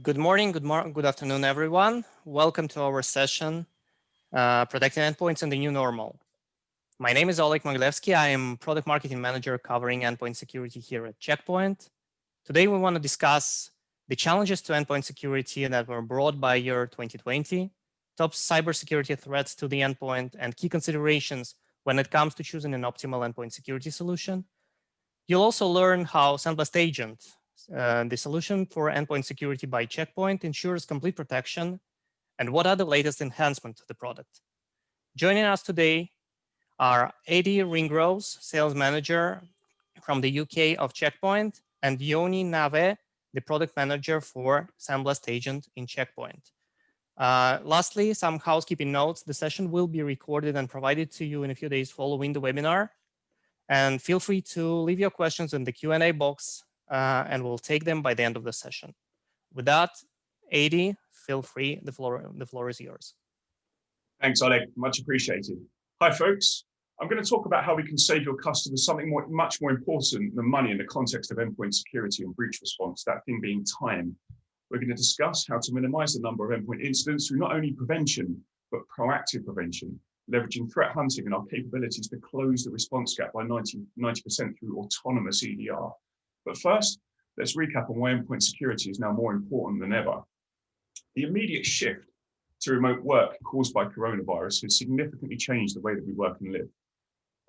Good morning, good afternoon, everyone. Welcome to our session, Protecting Endpoints in the New Normal. My name is Oleg Moglevsky. I am Product Marketing Manager covering endpoint security here at Checkpoint. Today, we want to discuss the challenges to endpoint security that were brought by year 2020, top cybersecurity threats to the endpoint, and key considerations when it comes to choosing an optimal endpoint security solution. You'll also learn how SandBlast Agent, the solution for endpoint security by Checkpoint, ensures complete protection, and what are the latest enhancements to the product. Joining us today are Eddie Ringrose, Sales Manager from the UK of Checkpoint, and Yoni Nave, the Product Manager for SandBlast Agent in Checkpoint. Lastly, some housekeeping notes. The session will be recorded and provided to you in a few days following the webinar. And feel free to leave your questions in the Q&A box, and we'll take them by the end of the session. With that, Eddie, feel free. The floor is yours. Thanks, Oleg. Much appreciated. Hi, folks. I'm going to talk about how we can save your customers something much more important than money in the context of endpoint security and breach response, that thing being time. We're going to discuss how to minimize the number of endpoint incidents through not only prevention, but proactive prevention, leveraging threat hunting and our capabilities to close the response gap by 90% through autonomous EDR. But first, let's recap on why endpoint security is now more important than ever. The immediate shift to remote work caused by coronavirus has significantly changed the way that we work and live.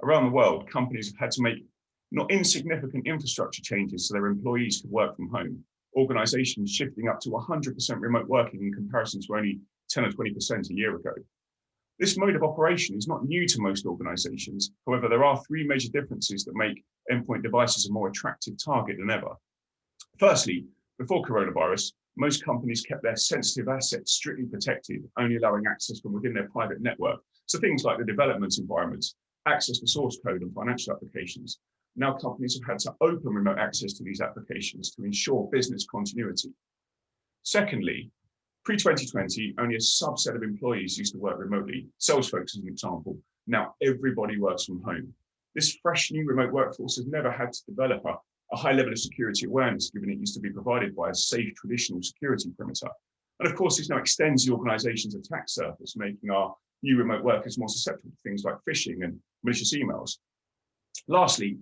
Around the world, companies have had to make not insignificant infrastructure changes so their employees could work from home. Organizations shifting up to 100% remote working in comparison to only 10 or 20% a year ago. This mode of operation is not new to most organizations. However, there are three major differences that make endpoint devices a more attractive target than ever. Firstly, before coronavirus, most companies kept their sensitive assets strictly protected, only allowing access from within their private network. So things like the development environments, access to source code and financial applications. Now companies have had to open remote access to these applications to ensure business continuity. Secondly, pre-2020, only a subset of employees used to work remotely. Sales folks, as an example. Now everybody works from home. This fresh new remote workforce has never had to develop a high level of security awareness, given it used to be provided by a safe traditional security perimeter. And of course, this now extends the organization's attack surface, making our new remote workers more susceptible to things like phishing and malicious emails. Lastly,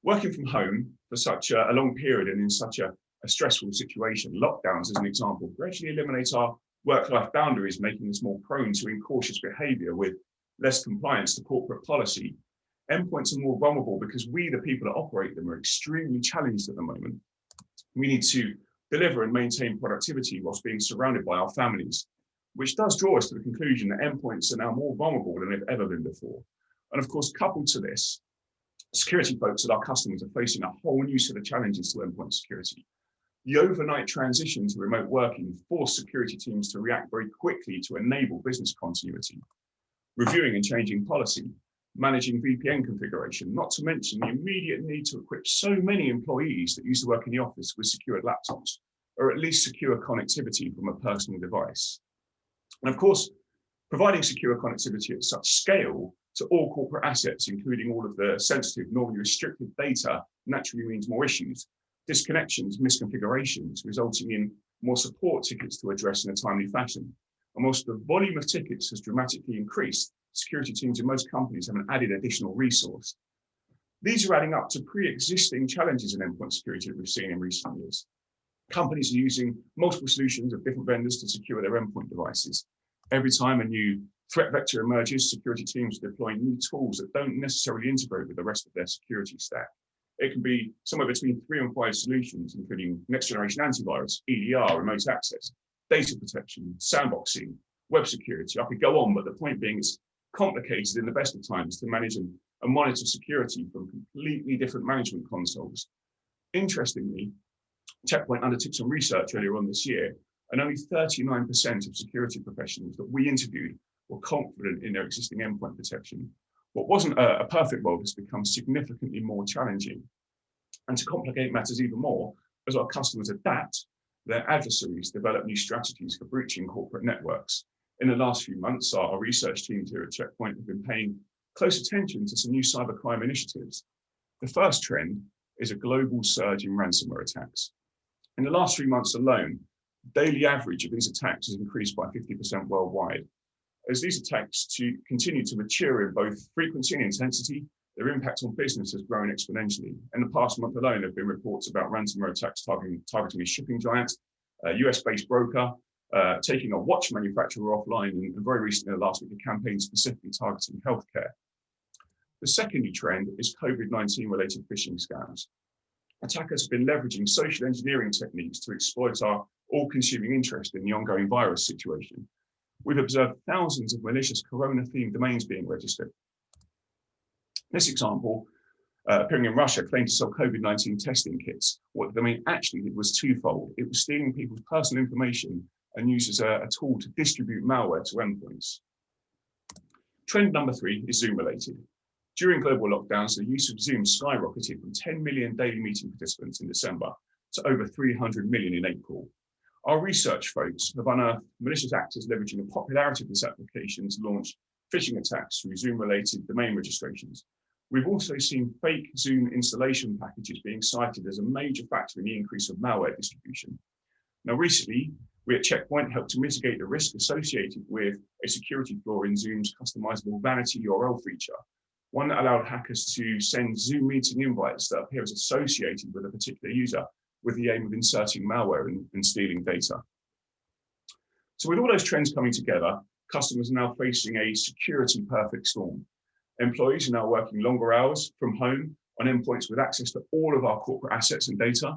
working from home for such a long period and in such a stressful situation, lockdowns as an example, gradually eliminate our work-life boundaries, making us more prone to incautious behavior with less compliance to corporate policy. Endpoints are more vulnerable because we, the people that operate them, are extremely challenged at the moment. We need to deliver and maintain productivity whilst being surrounded by our families, which does draw us to the conclusion that endpoints are now more vulnerable than they've ever been before. And of course, coupled to this, security folks at our customers are facing a whole new set of challenges to endpoint security. The overnight transition to remote working forced security teams to react very quickly to enable business continuity, reviewing and changing policy, managing VPN configuration, not to mention the immediate need to equip so many employees that used to work in the office with secured laptops, or at least secure connectivity from a personal device. And of course, providing secure connectivity at such scale to all corporate assets, including all of the sensitive, normally restricted data, naturally means more issues, disconnections, misconfigurations, resulting in more support tickets to address in a timely fashion. And whilst the volume of tickets has dramatically increased, security teams in most companies have an added additional resource. These are adding up to pre-existing challenges in endpoint security that we've seen in recent years. Companies are using multiple solutions of different vendors to secure their endpoint devices. Every time a new threat vector emerges, security teams are deploying new tools that don't necessarily integrate with the rest of their security stack. It can be somewhere between 3 and 5 solutions, including next generation antivirus, EDR, remote access, data protection, sandboxing, web security. I could go on, but the point being it's complicated in the best of times to manage and monitor security from completely different management consoles. Interestingly, Checkpoint undertook some research earlier on this year, and only 39% of security professionals that we interviewed were confident in their existing endpoint protection. What wasn't a perfect world has become significantly more challenging. And to complicate matters even more, as our customers adapt, their adversaries develop new strategies for breaching corporate networks. In the last few months, our research teams here at Checkpoint have been paying close attention to some new cybercrime initiatives. The first trend is a global surge in ransomware attacks. In the last 3 months alone, Daily average of these attacks has increased by 50% worldwide. As these attacks continue to mature in both frequency and intensity, their impact on business has grown exponentially. In the past month alone, there have been reports about ransomware attacks targeting a shipping giant, a US-based broker, taking a watch manufacturer offline, and very recently, last week, a campaign specifically targeting healthcare. The secondary trend is COVID-19 related phishing scams. Attackers have been leveraging social engineering techniques to exploit our all-consuming interest in the ongoing virus situation. We've observed thousands of malicious corona-themed domains being registered. This example, appearing in Russia, claimed to sell COVID-19 testing kits. What the domain actually did was twofold. It was stealing people's personal information and used as a tool to distribute malware to endpoints. Trend number 3 is Zoom related. During global lockdowns, the use of Zoom skyrocketed from 10 million daily meeting participants in December to over 300 million in April. Our research folks have unearthed malicious actors leveraging the popularity of this application to launch phishing attacks through Zoom-related domain registrations. We've also seen fake Zoom installation packages being cited as a major factor in the increase of malware distribution. Now, recently, we at Checkpoint helped to mitigate the risk associated with a security flaw in Zoom's customizable vanity URL feature, one that allowed hackers to send Zoom meeting invites that appear as associated with a particular user, with the aim of inserting malware and stealing data. So with all those trends coming together, customers are now facing a security perfect storm. Employees are now working longer hours from home on endpoints with access to all of our corporate assets and data.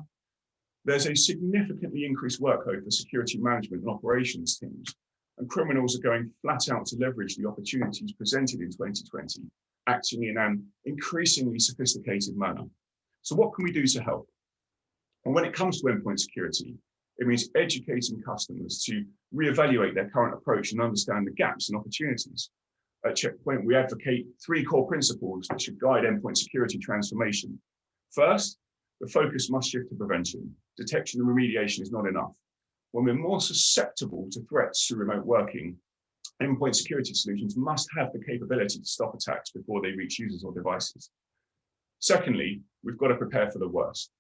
There's a significantly increased workload for security management and operations teams, and criminals are going flat out to leverage the opportunities presented in 2020, acting in an increasingly sophisticated manner. So what can we do to help? And when it comes to endpoint security, it means educating customers to reevaluate their current approach and understand the gaps and opportunities. At Checkpoint, we advocate 3 core principles that should guide endpoint security transformation. First, the focus must shift to prevention. Detection and remediation is not enough. When we're more susceptible to threats through remote working, endpoint security solutions must have the capability to stop attacks before they reach users or devices. Secondly, we've got to prepare for the worst.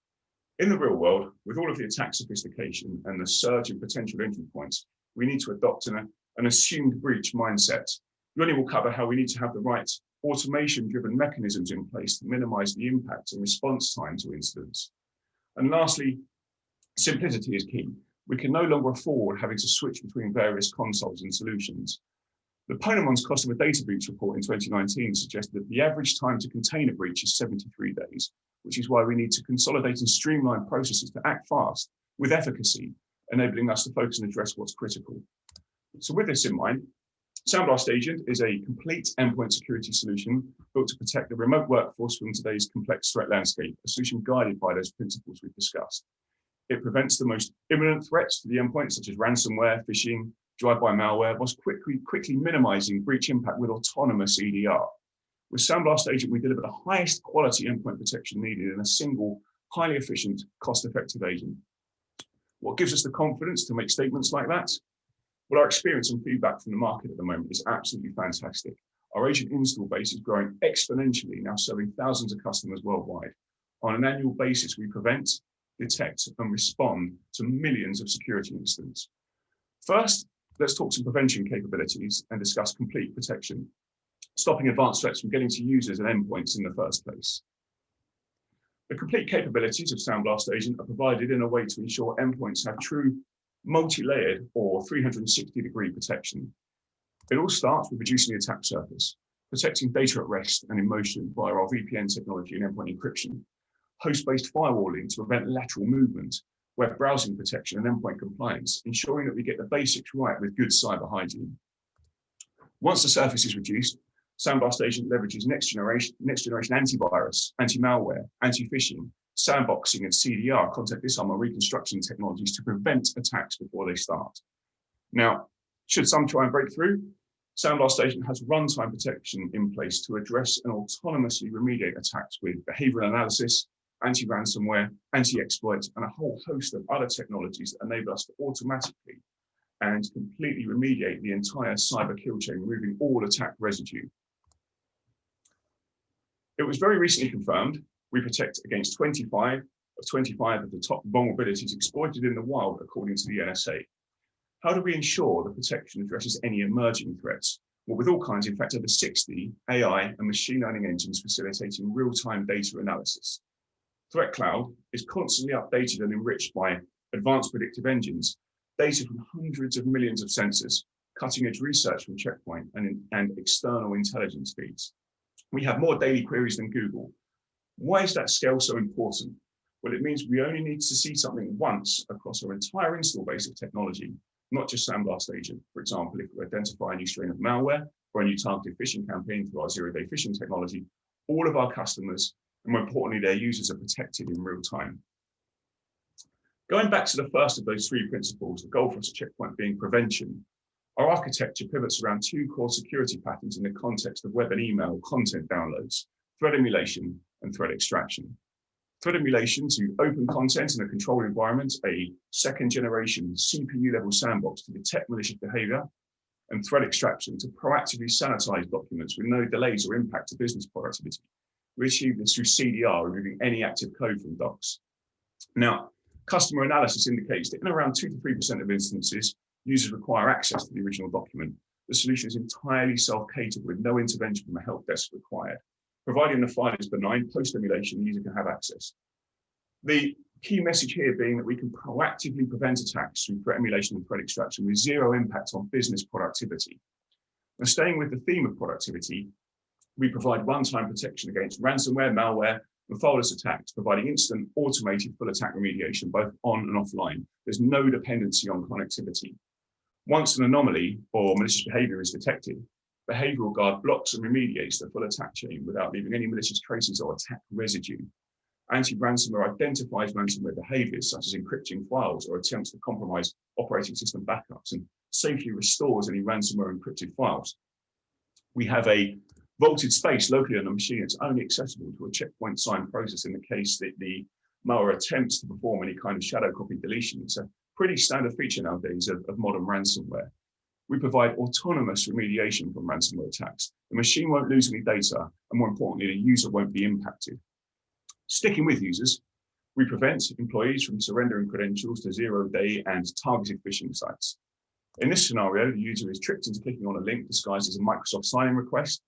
In the real world, with all of the attack sophistication and the surge in potential entry points, we need to adopt an assumed breach mindset. Ronnie will cover how we need to have the right automation-driven mechanisms in place to minimize the impact and response time to incidents. And lastly, simplicity is key. We can no longer afford having to switch between various consoles and solutions. The Ponemon's Cost of a Data Breach report in 2019 suggested that the average time to contain a breach is 73 days, which is why we need to consolidate and streamline processes to act fast with efficacy, enabling us to focus and address what's critical. So with this in mind, SandBlast Agent is a complete endpoint security solution built to protect the remote workforce from today's complex threat landscape, a solution guided by those principles we've discussed. It prevents the most imminent threats to the endpoint, such as ransomware, phishing, drive-by malware, whilst quickly minimizing breach impact with autonomous EDR. With SandBlast Agent, we deliver the highest quality endpoint protection needed in a single, highly efficient, cost-effective agent. What gives us the confidence to make statements like that? Well, our experience and feedback from the market at the moment is absolutely fantastic. Our agent install base is growing exponentially, now serving thousands of customers worldwide. On an annual basis, we prevent, detect, and respond to millions of security incidents. First, let's talk some prevention capabilities and discuss complete protection, stopping advanced threats from getting to users and endpoints in the first place. The complete capabilities of SandBlast Agent are provided in a way to ensure endpoints have true multi-layered or 360-degree protection. It all starts with reducing the attack surface, protecting data at rest and in motion via our VPN technology and endpoint encryption, host-based firewalling to prevent lateral movement, web browsing protection and endpoint compliance, ensuring that we get the basics right with good cyber hygiene. Once the surface is reduced, SandBlast Agent leverages next generation antivirus, anti-malware, anti-phishing, sandboxing, and CDR, contact disarm and reconstruction technologies to prevent attacks before they start. Now, should some try and break through, SandBlast Agent has runtime protection in place to address and autonomously remediate attacks with behavioral analysis, anti-ransomware, anti-exploit, and a whole host of other technologies that enable us to automatically and completely remediate the entire cyber kill chain, removing all attack residue. It was very recently confirmed we protect against 25 of 25 of the top vulnerabilities exploited in the wild, according to the NSA. How do we ensure the protection addresses any emerging threats? Well, with all kinds, in fact, over 60 AI and machine learning engines facilitating real-time data analysis. Threat Cloud is constantly updated and enriched by advanced predictive engines, data from hundreds of millions of sensors, cutting-edge research from Checkpoint, and external intelligence feeds. We have more daily queries than Google. Why is that scale so important? Well, it means we only need to see something once across our entire install base of technology, not just SandBlast Agent. For example, if we identify a new strain of malware or a new targeted phishing campaign through our zero-day phishing technology, all of our customers, and more importantly, their users, are protected in real time. Going back to the first of those three principles, the goal for us at Checkpoint being prevention, our architecture pivots around two core security patterns in the context of web and email content downloads: threat emulation and threat extraction. Threat emulation to open content in a controlled environment, a second-generation CPU-level sandbox to detect malicious behavior, and threat extraction to proactively sanitize documents with no delays or impact to business productivity. We achieve this through CDR, removing any active code from docs. Now, customer analysis indicates that in around 2 to 3% of instances, users require access to the original document. The solution is entirely self-catered with no intervention from a help desk required. Providing the file is benign, post-emulation, the user can have access. The key message here being that we can proactively prevent attacks through threat emulation and threat extraction with zero impact on business productivity. Now, staying with the theme of productivity, we provide one-time protection against ransomware, malware, and fileless attacks, providing instant automated full attack remediation, both on and offline. There's no dependency on connectivity. Once an anomaly or malicious behavior is detected, Behavioral Guard blocks and remediates the full attack chain without leaving any malicious traces or attack residue. Anti-ransomware identifies ransomware behaviors such as encrypting files or attempts to compromise operating system backups and safely restores any ransomware encrypted files. We have a vaulted space locally on the machine that's only accessible to a checkpoint signed process in the case that the malware attempts to perform any kind of shadow copy deletion. It's a pretty standard feature nowadays of modern ransomware. We provide autonomous remediation from ransomware attacks. The machine won't lose any data, and more importantly, the user won't be impacted. Sticking with users, we prevent employees from surrendering credentials to zero-day and targeted phishing sites. In this scenario, the user is tricked into clicking on a link disguised as a Microsoft sign-in request.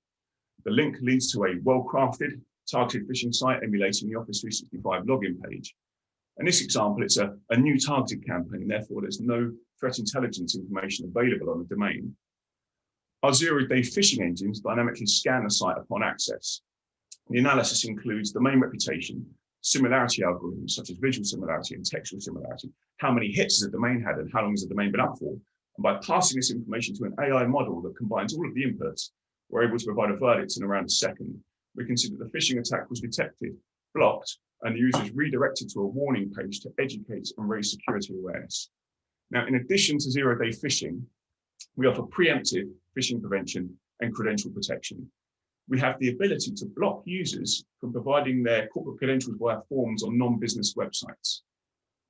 The link leads to a well-crafted, targeted phishing site emulating the Office 365 login page. In this example, it's a new targeted campaign, therefore there's no threat intelligence information available on the domain. Our zero-day phishing engines dynamically scan the site upon access. The analysis includes domain reputation, similarity algorithms such as visual similarity and textual similarity, how many hits has a domain had and how long has the domain been up for. And by passing this information to an AI model that combines all of the inputs, we're able to provide a verdict in around a second. We consider the phishing attack was detected, blocked, and the user is redirected to a warning page to educate and raise security awareness. Now, in addition to zero-day phishing, we offer preemptive phishing prevention and credential protection. We have the ability to block users from providing their corporate credentials via forms on non-business websites.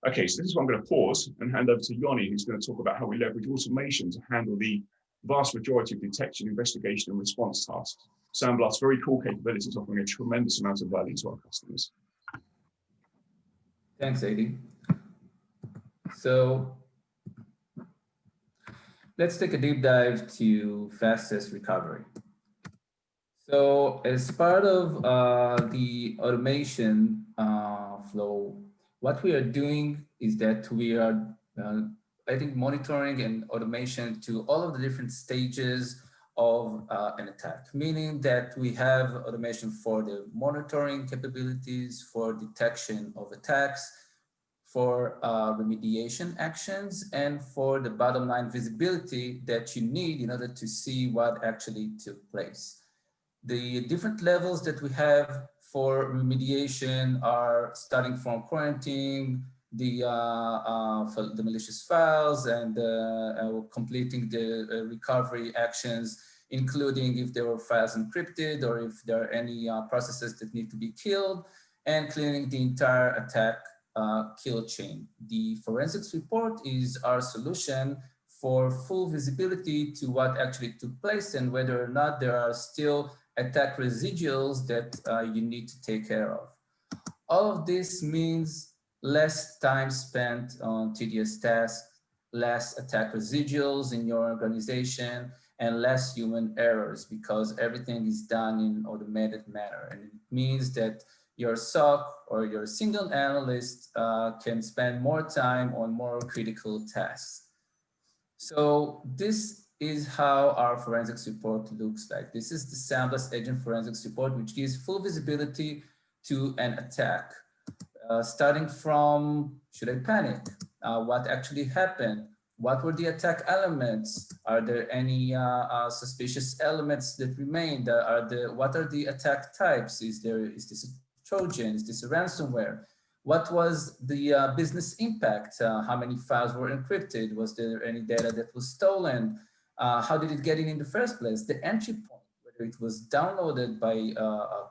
Okay, so this is where I'm going to pause and hand over to Yoni, who's going to talk about how we leverage automation to handle the vast majority of detection, investigation, and response tasks. SandBlast's very cool capabilities offering a tremendous amount of value to our customers. Thanks, Adi. So let's take a deep dive to fastest recovery. So as part of the automation flow, what we are doing is that we are, I think, monitoring and automation to all of the different stages of an attack, meaning that we have automation for the monitoring capabilities, for detection of attacks, for remediation actions, and for the bottom line visibility that you need in order to see what actually took place. The different levels that we have for remediation are starting from quarantining the malicious files and completing the recovery actions, including if there were files encrypted or if there are any processes that need to be killed, and cleaning the entire attack kill chain. The forensics report is our solution for full visibility to what actually took place and whether or not there are still attack residuals that you need to take care of. All of this means less time spent on tedious tasks, less attack residuals in your organization, and less human errors because everything is done in automated manner. And it means that your SOC or your single analyst can spend more time on more critical tasks. So this is how our forensics report looks like. This is the SandBlast Agent forensics report, which gives full visibility to an attack. Starting from, should I panic? What actually happened? What were the attack elements? Are there any suspicious elements that remained? What are the attack types? Is this a Trojan? Is this a ransomware? What was the business impact? How many files were encrypted? Was there any data that was stolen? How did it get in the first place? The entry point, whether it was downloaded by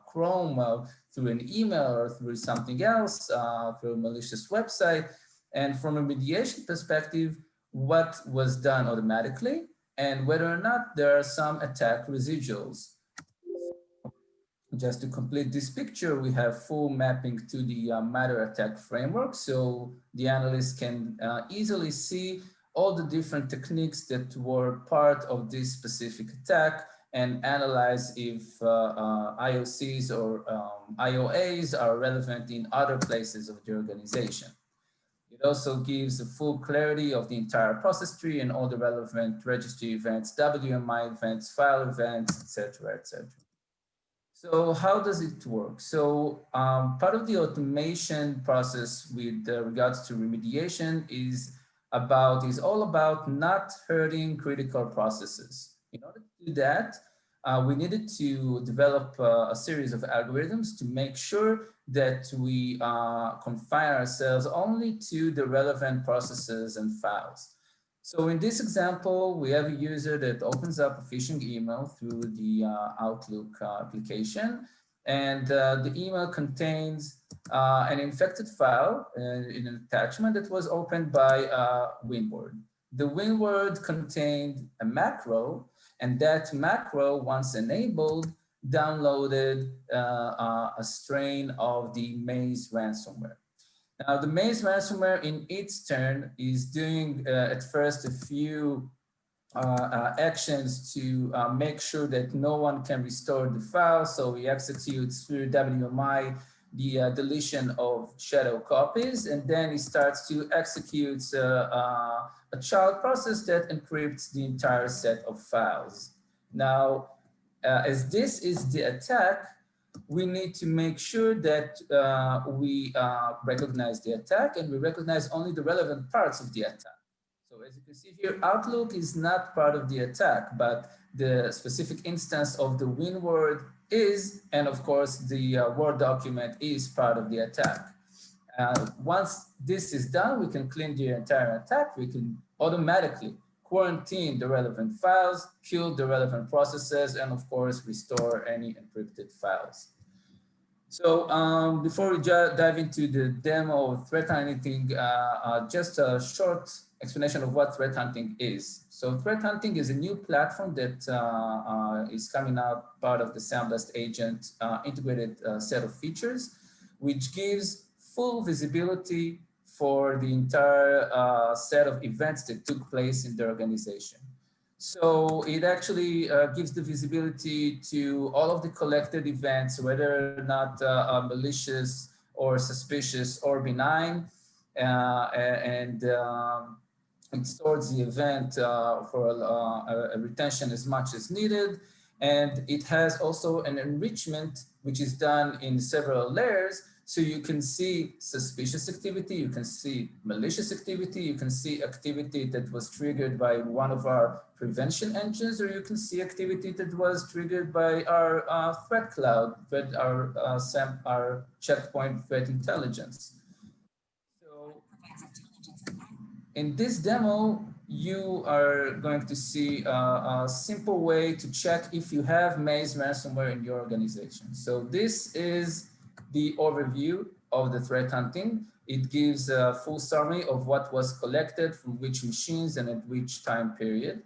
Chrome through an email or through something else, through a malicious website. And from a remediation perspective, what was done automatically and whether or not there are some attack residuals. Just to complete this picture, we have full mapping to the matter attack framework. So the analyst can easily see all the different techniques that were part of this specific attack and analyze if IOCs or IOAs are relevant in other places of the organization. It also gives a full clarity of the entire process tree and all the relevant registry events, WMI events, file events, etc., etc. So how does it work? So part of the automation process with regards to remediation is all about not hurting critical processes. In order to do that, we needed to develop a series of algorithms to make sure that we confine ourselves only to the relevant processes and files. So in this example, we have a user that opens up a phishing email through the Outlook application, and the email contains an infected file in an attachment that was opened by Winword. The Winword contained a macro, and that macro, once enabled, downloaded a strain of the Maze ransomware. Now, the Maze ransomware in its turn is doing at first a few actions to make sure that no one can restore the file. So he executes through WMI the deletion of shadow copies, and then he starts to execute a child process that encrypts the entire set of files. Now, as this is the attack, we need to make sure that we recognize the attack and we recognize only the relevant parts of the attack. So as you can see here, Outlook is not part of the attack, but the specific instance of the Winword is, and of course the Word document is part of the attack. Once this is done, we can clean the entire attack. We can automatically quarantine the relevant files, kill the relevant processes, and of course, restore any encrypted files. So before we dive into the demo of threat hunting, just a short explanation of what threat hunting is. So threat hunting is a new platform that is coming out part of the SandBlast Agent integrated set of features, which gives full visibility for the entire set of events that took place in the organization. So it actually gives the visibility to all of the collected events, whether or not malicious or suspicious or benign, and it stores the event for a retention as much as needed. And it has also an enrichment, which is done in several layers. So you can see suspicious activity, you can see malicious activity, you can see activity that was triggered by one of our prevention engines, or you can see activity that was triggered by our threat cloud, our checkpoint threat intelligence. So in this demo, you are going to see a simple way to check if you have Maze ransomware in your organization. So this is the overview of the threat hunting. It gives a full summary of what was collected from which machines and at which time period.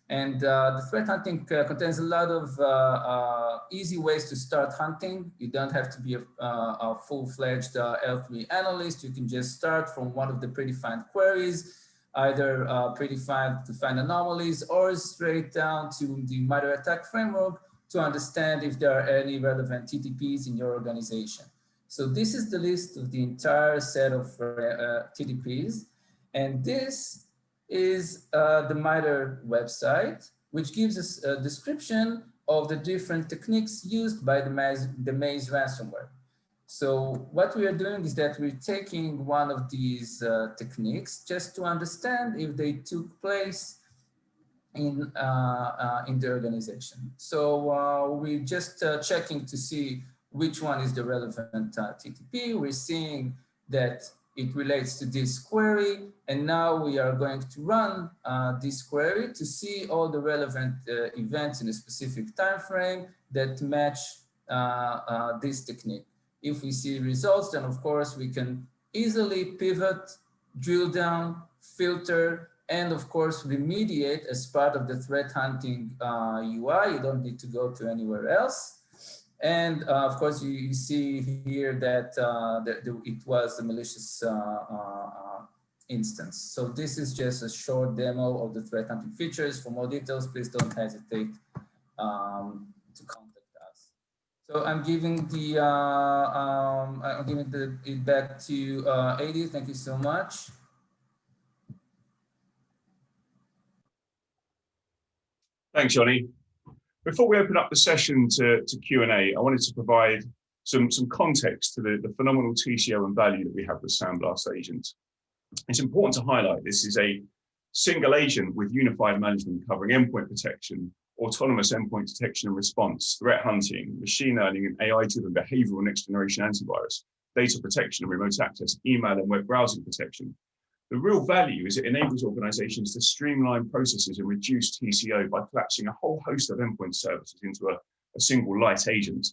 And the threat hunting contains a lot of easy ways to start hunting. You don't have to be a full-fledged L3 analyst. You can just start from one of the predefined queries, either predefined to find anomalies or straight down to the MITRE ATT&CK framework to understand if there are any relevant TTPs in your organization. So this is the list of the entire set of TTPs. And this is the MITRE website, which gives us a description of the different techniques used by the Maze ransomware. So what we are doing is that we're taking one of these techniques just to understand if they took place in the organization. So we're just checking to see which one is the relevant TTP. We're seeing that it relates to this query, and now we are going to run this query to see all the relevant events in a specific time frame that match this technique. If we see results, then of course we can easily pivot, drill down, filter, and of course remediate as part of the threat hunting UI. You don't need to go to anywhere else. And of course, you see here that it was a malicious instance. So this is just a short demo of the threat hunting features. For more details, please don't hesitate to contact us. So I'm giving it back to Adi. Thank you so much. Thanks, Johnny. Before we open up the session to Q&A, I wanted to provide some context to the phenomenal TCO and value that we have with SandBlast Agent. It's important to highlight this is a single agent with unified management covering endpoint protection, autonomous endpoint detection and response, threat hunting, machine learning and AI-driven behavioral next-generation antivirus, data protection and remote access, email and web browsing protection. The real value is it enables organizations to streamline processes and reduce TCO by collapsing a whole host of endpoint services into a single light agent.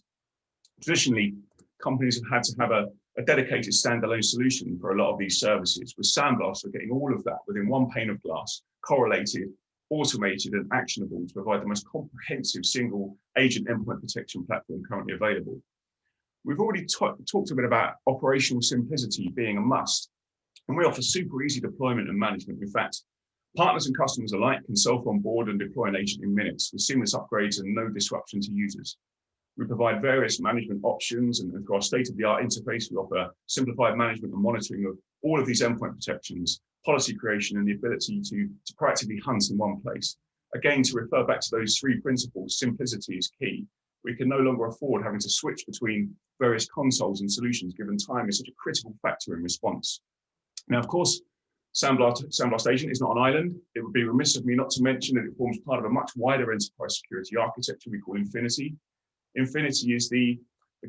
Traditionally, companies have had to have a dedicated standalone solution for a lot of these services. With SandBlast, we're getting all of that within one pane of glass, correlated, automated, and actionable to provide the most comprehensive single agent endpoint protection platform currently available. We've already talked a bit about operational simplicity being a must. And we offer super easy deployment and management. In fact, partners and customers alike can self-onboard and deploy an agent in minutes with seamless upgrades and no disruption to users. We provide various management options, and through our state-of-the-art interface, we offer simplified management and monitoring of all of these endpoint protections, policy creation, and the ability to proactively hunt in one place. Again, to refer back to those three principles, simplicity is key. We can no longer afford having to switch between various consoles and solutions, given time is such a critical factor in response. Now, of course, SandBlast Agent is not an island. It would be remiss of me not to mention that it forms part of a much wider enterprise security architecture we call Infinity. Infinity is the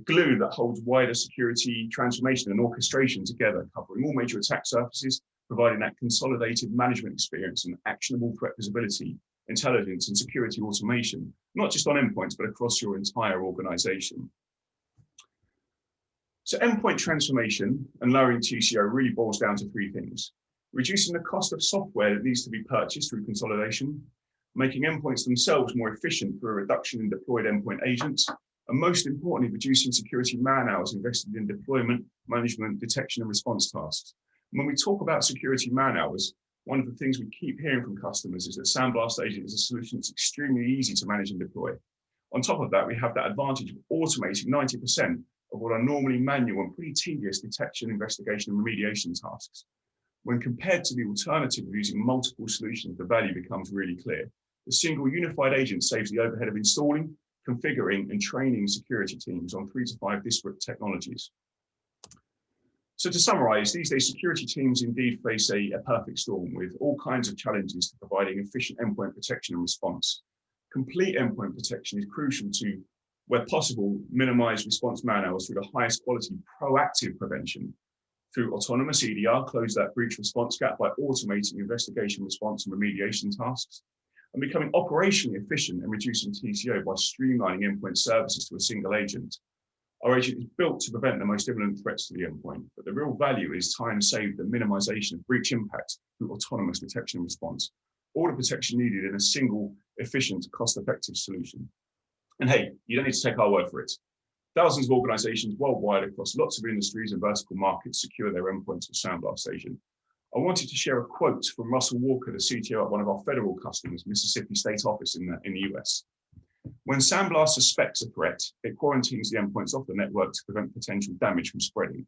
glue that holds wider security transformation and orchestration together, covering all major attack surfaces, providing that consolidated management experience and actionable threat visibility, intelligence, and security automation, not just on endpoints, but across your entire organization. So endpoint transformation and lowering TCO really boils down to three things: reducing the cost of software that needs to be purchased through consolidation, making endpoints themselves more efficient through a reduction in deployed endpoint agents, and most importantly, reducing security man-hours invested in deployment, management, detection, and response tasks. And when we talk about security man-hours, one of the things we keep hearing from customers is that SandBlast Agent is a solution that's extremely easy to manage and deploy. On top of that, we have that advantage of automating 90% of what are normally manual and pretty tedious detection, investigation, and remediation tasks. When compared to the alternative of using multiple solutions, the value becomes really clear. The single unified agent saves the overhead of installing, configuring, and training security teams on 3 to 5 disparate technologies. So to summarize, these days security teams indeed face a perfect storm with all kinds of challenges to providing efficient endpoint protection and response. Complete endpoint protection is crucial to, where possible, minimize response man-hours through the highest quality proactive prevention. Through autonomous EDR, close that breach response gap by automating investigation, response, and remediation tasks, and becoming operationally efficient and reducing TCO by streamlining endpoint services to a single agent. Our agent is built to prevent the most imminent threats to the endpoint, but the real value is time saved and minimization of breach impact through autonomous detection and response. all the protection needed in a single, efficient, cost-effective solution. And hey, you don't need to take our word for it. Thousands of organizations worldwide across lots of industries and vertical markets secure their endpoints with SandBlast Agent. I wanted to share a quote from Russell Walker, the CTO at one of our federal customers, Mississippi State Office in the US. When SandBlast suspects a threat, it quarantines the endpoints off the network to prevent potential damage from spreading.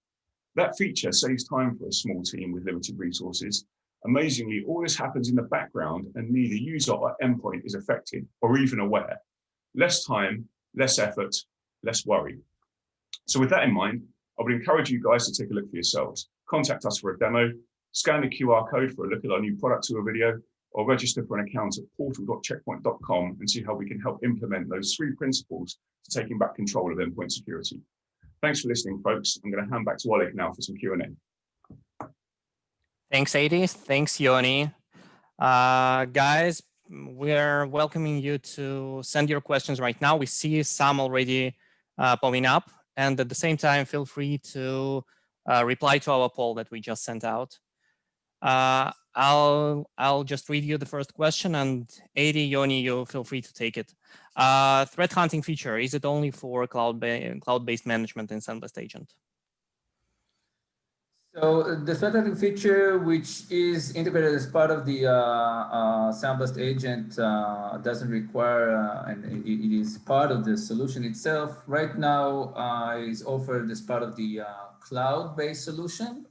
That feature saves time for a small team with limited resources. Amazingly, all this happens in the background and neither user or endpoint is affected or even aware. Less time, less effort, less worry. So with that in mind, I would encourage you guys to take a look for yourselves. Contact us for a demo, scan the QR code for a look at our new product tour video, or register for an account at portal.checkpoint.com and see how we can help implement those 3 principles to taking back control of endpoint security. Thanks for listening, folks. I'm going to hand back to Oleg now for some Q&A. Thanks, Adi. Thanks, Yoni. Guys, we're welcoming you to send your questions right now. We see some already popping up. And at the same time, feel free to reply to our poll that we just sent out. I'll just read you the first question, and Adi, Yoni, you feel free to take it. Threat hunting feature, is it only for cloud-based management in SandBlast Agent? So the threat hunting feature, which is integrated as part of the SandBlast Agent, doesn't require, and it is part of the solution itself. Right now, is offered as part of the cloud-based solution.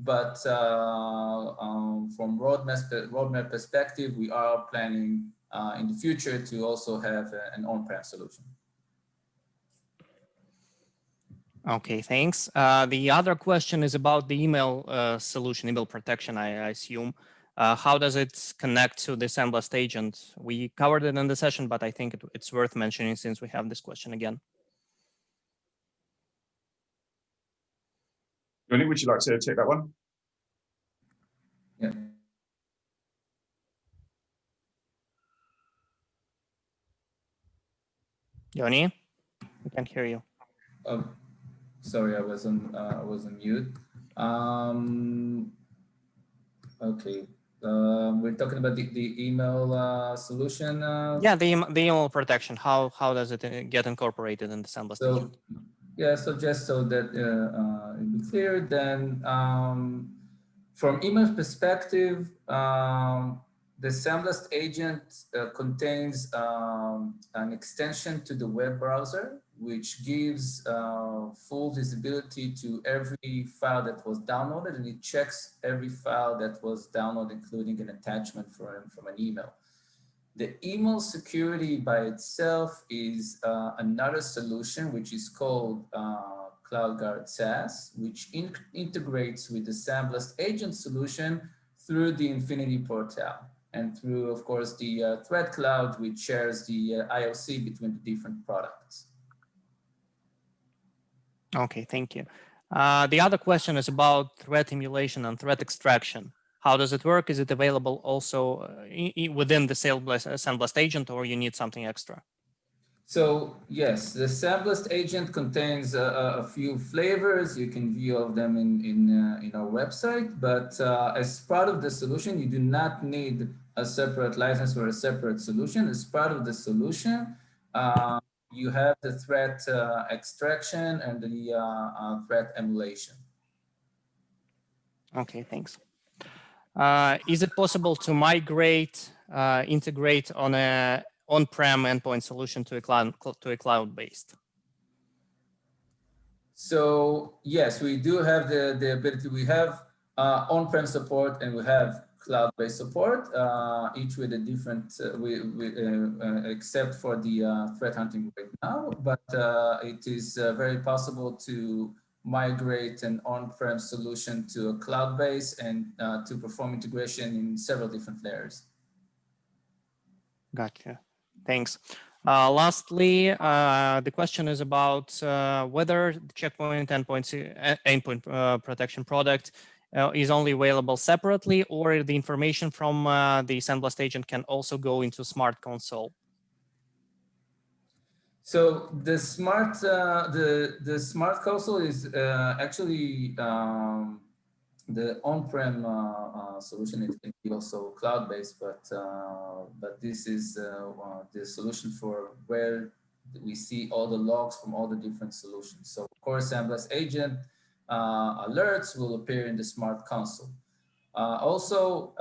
But from roadmap perspective, we are planning in the future to also have an on-prem solution. Okay, thanks. The other question is about the email solution, email protection, I assume. How does it connect to the SandBlast Agent? We covered it in the session, but I think it's worth mentioning since we have this question again. Yoni, would you like to take that one? Yeah. Yoni, we can't hear you. Oh, sorry, I was on mute. Okay, we're talking about the email solution. Yeah, the email protection. How does it get incorporated in the SandBlast Agent? Yeah, so just so that it be clear, then from email perspective, the SandBlast Agent contains an extension to the web browser, which gives full visibility to every file that was downloaded, and it checks every file that was downloaded, including an attachment from an email. The email security by itself is another solution, which is called CloudGuard SaaS, which integrates with the SandBlast Agent solution through the Infinity Portal and through, of course, the Threat Cloud, which shares the IOC between the different products. Okay, thank you. The other question is about threat emulation and threat extraction. How does it work? Is it available also within the SandBlast Agent, or you need something extra? So yes, the SandBlast Agent contains a few flavors. You can view of them in our website, but as part of the solution, you do not need a separate license or a separate solution. As part of the solution, you have the threat extraction and the threat emulation. Okay, thanks. Is it possible to migrate, integrate on a on-prem endpoint solution to a cloud-based? So yes, we do have the ability. We have on-prem support and we have cloud-based support, each with a different, except for the threat hunting right now, but it is very possible to migrate an on-prem solution to a cloud-based and to perform integration in several different layers. Gotcha. Thanks. Lastly, the question is about whether the Checkpoint endpoint protection product is only available separately, or the information from the SandBlast Agent can also go into Smart Console. So the Smart Console is actually the on-prem solution, it can be also cloud-based, but this is the solution for where we see all the logs from all the different solutions. So of course, SandBlast Agent alerts will appear in the Smart Console. Also,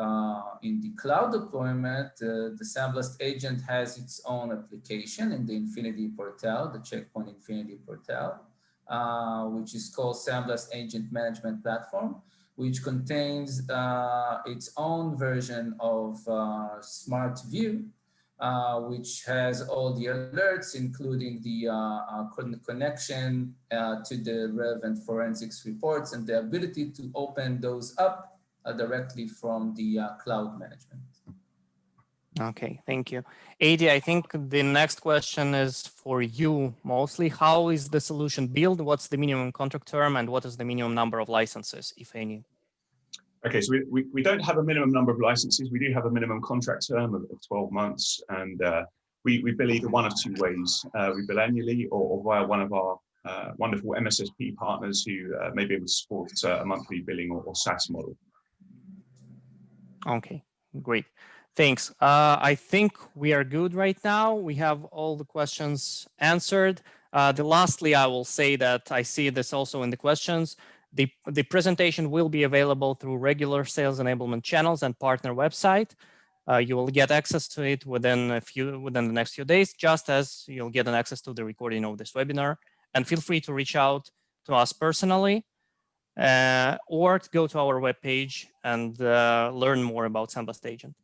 in the cloud deployment, the SandBlast Agent has its own application in the Infinity Portal, the Checkpoint Infinity Portal, which is called SandBlast Agent Management Platform, which contains its own version of Smart View, which has all the alerts, including the connection to the relevant forensics reports and the ability to open those up directly from the cloud management. Okay, thank you. Adi, I think the next question is for you mostly. How is the solution built? What's the minimum contract term and what is the minimum number of licenses, if any? Okay, so we don't have a minimum number of licenses. We do have a minimum contract term of 12 months, and we bill either one of two ways. We bill annually or via one of our wonderful MSSP partners who may be able to support a monthly billing or SaaS model. Okay, great. Thanks. I think we are good right now. We have all the questions answered. Lastly, I will say that I see this also in the questions. The presentation will be available through regular sales enablement channels and partner website. You will get access to it within the next few days, just as you'll get an access to the recording of this webinar. And feel free to reach out to us personally or to go to our webpage and learn more about SandBlast Agent.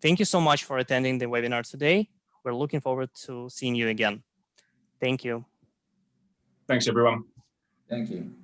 Thank you so much for attending the webinar today. We're looking forward to seeing you again. Thank you. Thanks, everyone. Thank you.